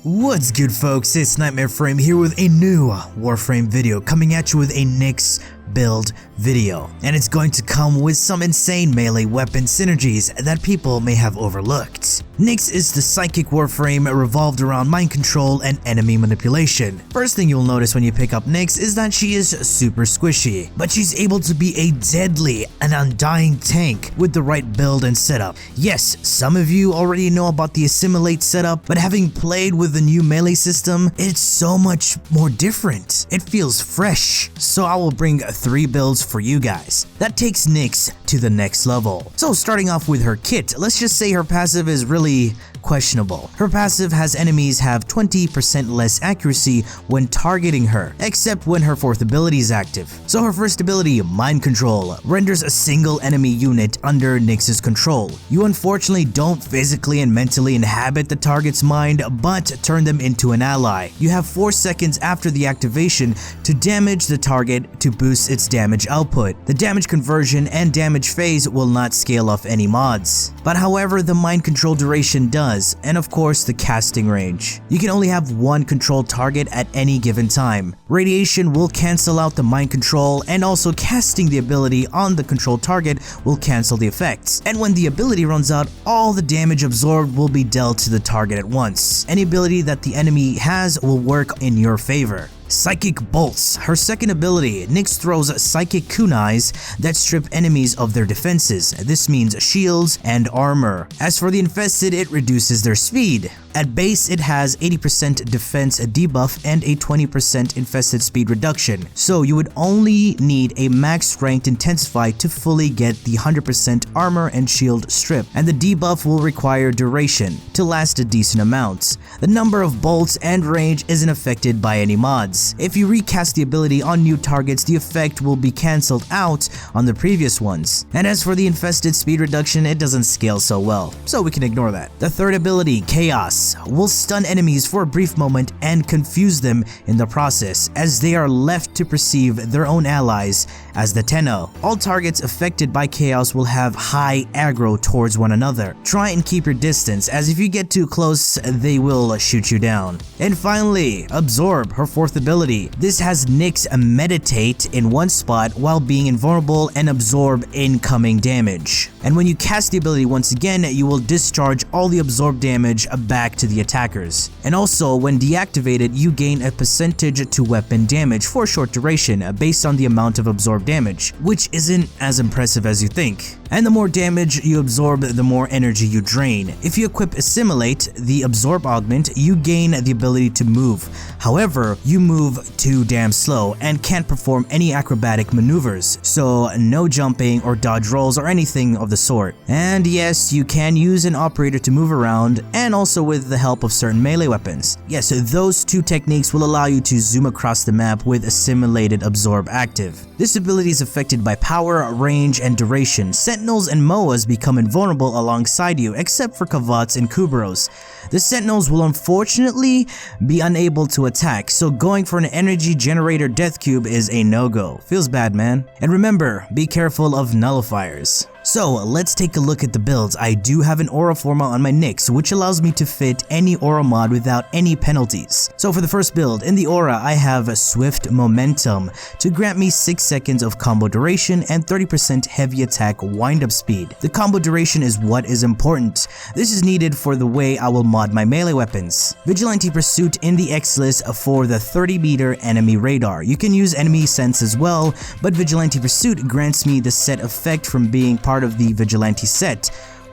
What's good, folks? It's KnightmareFrame here with a new Warframe video, coming at you with a Nyx build video, and it's going to come with some insane melee weapon synergies that people may have overlooked. Nyx is the psychic Warframe revolved around mind control and enemy manipulation. First thing you'll notice when you pick up Nyx is that she is super squishy, but she's able to be a deadly and undying tank with the right build and setup. Yes, some of you already know about the assimilate setup, but having played with the new melee system, it's so much more different. It feels fresh, so I will bring 3 builds for you guys. That takes Nyx to the next level. So starting off with her kit, let's just say her passive is really questionable. Her passive has enemies have 20% less accuracy when targeting her, except when her 4th ability is active. So her first ability, Mind Control, renders a single enemy unit under Nyx's control. You unfortunately don't physically and mentally inhabit the target's mind, but turn them into an ally. You have 4 seconds after the activation to damage the target to boost its damage output. The damage conversion and damage phase will not scale off any mods. But however, the Mind Control duration does, and of course the casting range. You can only have one controlled target at any given time. Radiation will cancel out the mind control, and also casting the ability on the controlled target will cancel the effects. And when the ability runs out, all the damage absorbed will be dealt to the target at once. Any ability that the enemy has will work in your favor. Psychic Bolts. Her second ability, Nyx throws psychic kunais that strip enemies of their defenses. This means shields and armor. As for the infested, it reduces their speed. At base, it has 80% defense debuff and a 20% infested speed reduction, so you would only need a max strength intensify to fully get the 100% armor and shield strip, and the debuff will require duration to last a decent amount. The number of bolts and range isn't affected by any mods. If you recast the ability on new targets, the effect will be cancelled out on the previous ones. And as for the infested speed reduction, it doesn't scale so well, so we can ignore that. The third ability, Chaos, will stun enemies for a brief moment and confuse them in the process, as they are left to perceive their own allies as the Tenno. All targets affected by Chaos will have high aggro towards one another. Try and keep your distance, as if you get too close, they will shoot you down. And finally, Absorb, her 4th ability. This has Nyx meditate in one spot while being invulnerable and absorb incoming damage. And when you cast the ability once again, you will discharge all the absorbed damage back to the attackers. And also, when deactivated, you gain a percentage to weapon damage for a short duration based on the amount of absorbed damage, which isn't as impressive as you think. And the more damage you absorb, the more energy you drain. If you equip Assimilate, the Absorb augment, you gain the ability to move. However, you move too damn slow and can't perform any acrobatic maneuvers, so no jumping or dodge rolls or anything of the sort. And yes, you can use an operator to move around, and also with the help of certain melee weapons. Yes, those 2 techniques will allow you to zoom across the map with Assimilated Absorb active. This ability is affected by power, range, and duration. Sentinels and Moas become invulnerable alongside you, except for Kavats and Kuberos. The Sentinels will unfortunately be unable to attack, so going for an energy generator death cube is a no-go. Feels bad, man. And remember, be careful of nullifiers. So let's take a look at the builds. I do have an aura forma on my Nyx, which allows me to fit any aura mod without any penalties. So for the first build, in the aura I have Swift Momentum to grant me 6 seconds of combo duration and 30% heavy attack windup speed. The combo duration is what is important. This is needed for the way I will mod my melee weapons. Vigilante Pursuit in the X list for the 30-meter enemy radar. You can use enemy sense as well, but Vigilante Pursuit grants me the set effect from being part of the Vigilante set,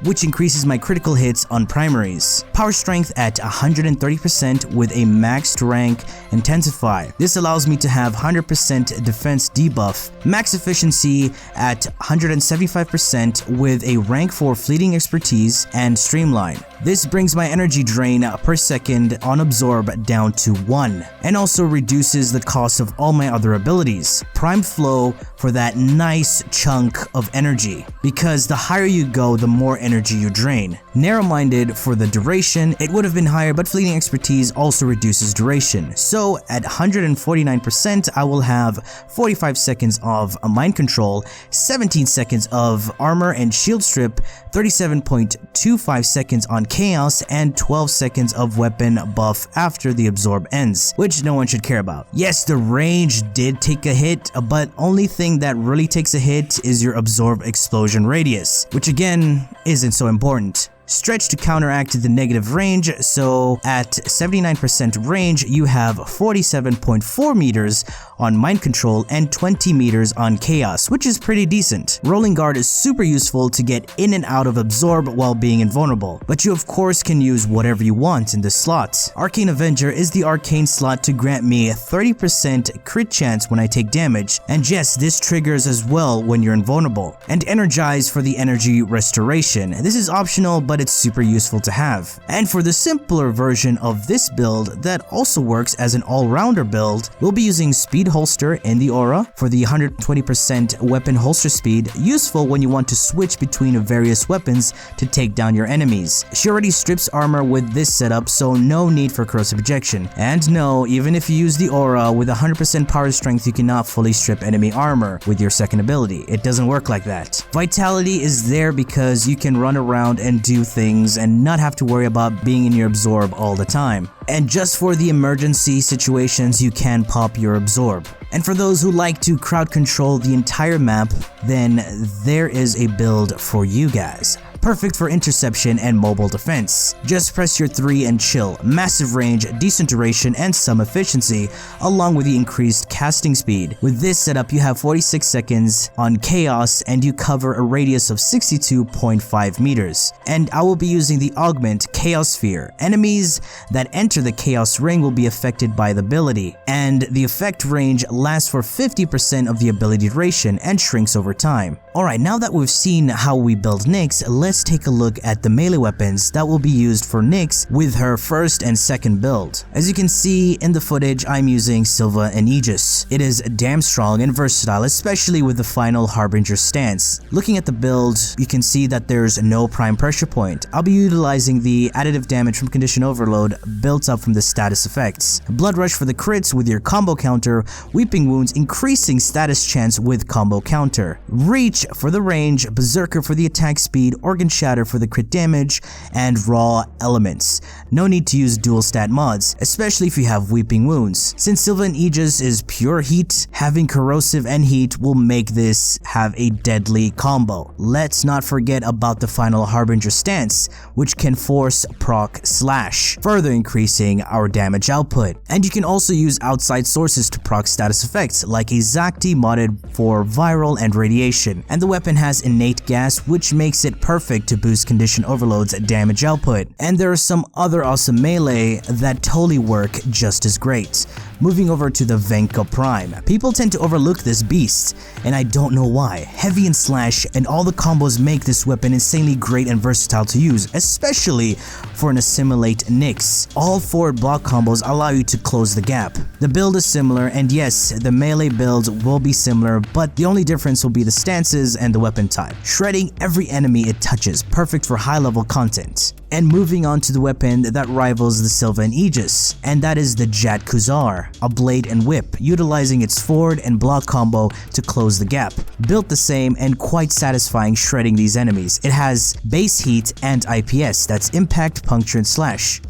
which increases my critical hits on primaries. Power strength at 130% with a maxed rank intensify. This allows me to have 100% defense debuff. Max efficiency at 175% with a rank 4 fleeting expertise and streamline. This brings my energy drain per second on absorb down to 1, and also reduces the cost of all my other abilities. Prime flow for that nice chunk of energy, because the higher you go, the more energy you drain. Narrow-minded for the duration, it would have been higher, but fleeting expertise also reduces duration. So at 149%, I will have 45 seconds of mind control, 17 seconds of armor and shield strip, 37.25 seconds on chaos and 12 seconds of weapon buff after the absorb ends, which no one should care about. Yes, the range did take a hit, but only thing that really takes a hit is your absorb explosion radius, which again isn't so important. Stretch to counteract the negative range, so at 79% range you have 47.4 meters on mind control and 20 meters on chaos, which is pretty decent. Rolling guard is super useful to get in and out of absorb while being invulnerable, but you of course can use whatever you want in this slot. Arcane Avenger is the arcane slot to grant me a 30% crit chance when I take damage, and yes, this triggers as well when you're invulnerable. And Energize for the energy restoration. This is optional, but it's super useful to have. And for the simpler version of this build that also works as an all-rounder build, we'll be using Speed Holster in the aura for the 120% weapon holster speed, useful when you want to switch between various weapons to take down your enemies. She already strips armor with this setup, so no need for corrosive ejection. And no, even if you use the aura with 100% power strength, you cannot fully strip enemy armor with your second ability. It doesn't work like that. Vitality is there because you can run around and do things and not have to worry about being in your absorb all the time. And just for the emergency situations, you can pop your absorb. And for those who like to crowd control the entire map, then there is a build for you guys. Perfect for interception and mobile defense. Just press your 3 and chill. Massive range, decent duration, and some efficiency, along with the increased casting speed. With this setup, you have 46 seconds on chaos and you cover a radius of 62.5 meters. And I will be using the augment Chaos Sphere. Enemies that enter the chaos ring will be affected by the ability, and the effect range lasts for 50% of the ability duration and shrinks over time. Alright, now that we've seen how we build Nyx, let's take a look at the melee weapons that will be used for Nyx with her first and second build. As you can see in the footage, I'm using Sylva and Aegis. It is damn strong and versatile, especially with the final Harbinger stance. Looking at the build, you can see that there's no prime pressure point. I'll be utilizing the additive damage from condition overload built up from the status effects. Blood Rush for the crits with your combo counter, Weeping Wounds increasing status chance with combo counter, Reach for the range, Berserker for the attack speed, Organ Shatter for the crit damage, and Raw Elements. No need to use dual stat mods, especially if you have Weeping Wounds. Since Sylva and Aegis is pure heat, having corrosive and heat will make this have a deadly combo. Let's not forget about the final Harbinger stance, which can force proc slash, further increasing our damage output. And you can also use outside sources to proc status effects, like a Zakti modded for viral and radiation. And the weapon has innate gas, which makes it perfect to boost condition overload's damage output. And there are some other awesome melee that totally work just as great. Moving over to the Venka Prime. People tend to overlook this beast, and I don't know why. Heavy and slash and all the combos make this weapon insanely great and versatile to use, especially for an assimilate Nyx. All forward block combos allow you to close the gap. The build is similar, and yes, the melee build will be similar, but the only difference will be the stances and the weapon type. Shredding every enemy it touches, perfect for high level content. And moving on to the weapon that rivals the Sylva and Aegis, and that is the Jat Kuzar, a blade and whip, utilizing its forward and block combo to close the gap. Built the same and quite satisfying shredding these enemies. It has base heat and IPS, that's impact, puncture, and slash.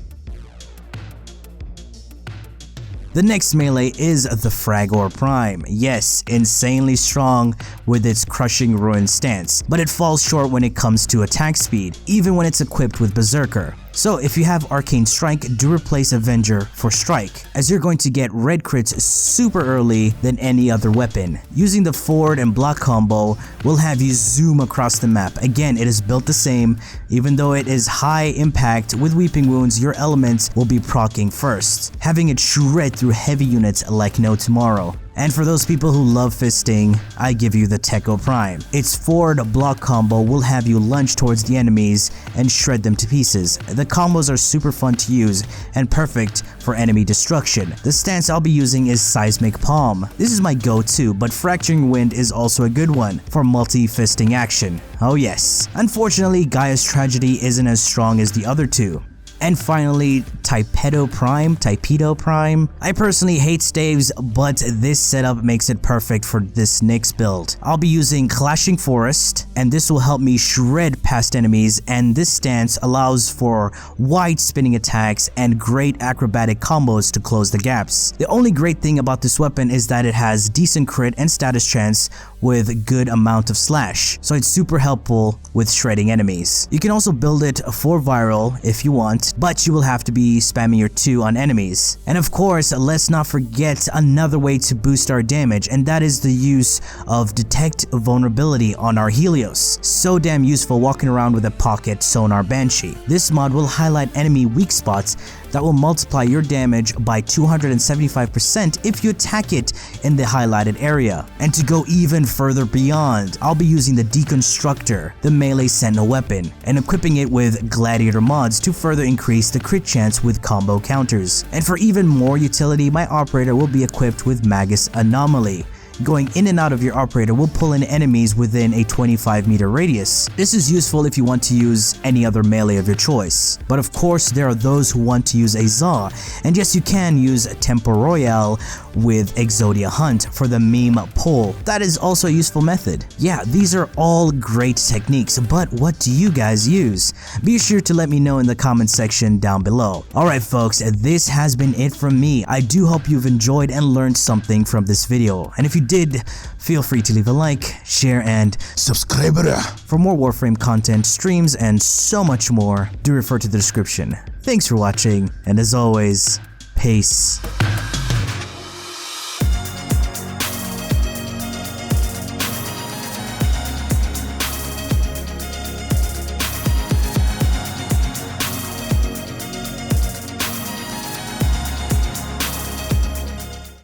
The next melee is the Fragor Prime. Yes, insanely strong with its crushing ruin stance, but it falls short when it comes to attack speed, even when it's equipped with Berserker. So if you have Arcane Strike, do replace Avenger for Strike, as you're going to get red crits super early than any other weapon. Using the forward and block combo will have you zoom across the map. Again, it is built the same, even though it is high impact. With Weeping Wounds, your elements will be proccing first, having it shred through heavy units like no tomorrow. And for those people who love fisting, I give you the Tekko Prime. Its forward block combo will have you lunge towards the enemies and shred them to pieces. The combos are super fun to use and perfect for enemy destruction. The stance I'll be using is Seismic Palm. This is my go-to, but Fracturing Wind is also a good one for multi-fisting action. Oh yes. Unfortunately, Gaia's Tragedy isn't as strong as the other two. And finally, Typedo Prime. I personally hate staves, but this setup makes it perfect for this Nyx build. I'll be using Clashing Forest, and this will help me shred past enemies, and this stance allows for wide spinning attacks and great acrobatic combos to close the gaps. The only great thing about this weapon is that it has decent crit and status chance with good amount of slash, so it's super helpful with shredding enemies. You can also build it for viral if you want, but you will have to be spamming your 2 on enemies. And of course, let's not forget another way to boost our damage, and that is the use of Detect Vulnerability on our Helios. So damn useful walking around with a pocket sonar Banshee. This mod will highlight enemy weak spots that will multiply your damage by 275% if you attack it in the highlighted area. And to go even further beyond, I'll be using the Deconstructor, the melee sentinel weapon, and equipping it with gladiator mods to further increase the crit chance with combo counters. And for even more utility, my operator will be equipped with Magus Anomaly. Going in and out of your operator will pull in enemies within a 25-meter radius. This is useful if you want to use any other melee of your choice. But of course, there are those who want to use a Za, and yes, you can use Tempo Royale with Exodia Hunt for the meme pull. That is also a useful method. Yeah, these are all great techniques, but what do you guys use? Be sure to let me know in the comment section down below. Alright folks, this has been it from me. I do hope you've enjoyed and learned something from this video, and if you did, feel free to leave a like, share, and subscribe. For more Warframe content, streams, and so much more, do refer to the description. Thanks for watching, and as always, peace.